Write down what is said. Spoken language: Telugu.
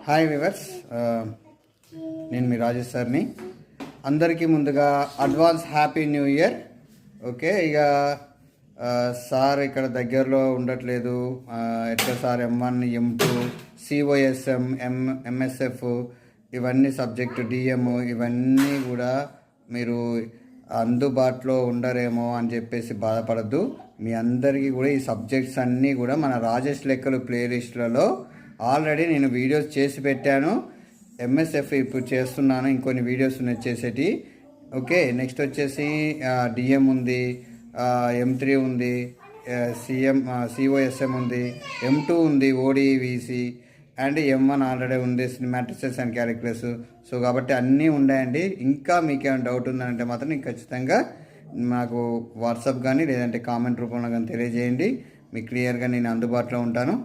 హాయ్ వివర్స్, నేను మీ రాజేష్ సార్ని. అందరికీ ముందుగా advance happy new year. Okay, ఇక సార్ ఇక్కడ దగ్గరలో ఉండట్లేదు. ఎట్లా sir M1 M2 COSM MSF ఇవన్నీ సబ్జెక్టు DM ఇవన్నీ కూడా మీరు అందుబాటులో ఉండరేమో అని చెప్పేసి బాధపడద్దు. మీ అందరికీ కూడా ఈ సబ్జెక్ట్స్ అన్నీ కూడా మన రాజేష్ లెక్కలు ప్లేలిస్ట్లలో ఆల్రెడీ నేను వీడియోస్ చేసి పెట్టాను. MSF ఇప్పుడు చేస్తున్నాను, ఇంకొన్ని వీడియోస్ ఉన్నాయి చేసేటి. ఓకే, నెక్స్ట్ వచ్చేసి DM ఉంది, M3 ఉంది, COSM ఉంది, M2 ఉంది, ODVC అండ్ M1 ఆల్రెడీ ఉంది, సినిమాటిక్స్ అండ్ క్యాలిక్యులస్. సో కాబట్టి అన్నీ ఉన్నాయండి. ఇంకా మీకు ఏమైనా డౌట్ ఉందంటే మాత్రం నేను ఖచ్చితంగా నాకు వాట్సాప్ కానీ లేదంటే కామెంట్ రూపంలో కానీ తెలియజేయండి. మీకు క్లియర్గా నేను అందుబాటులో ఉంటాను.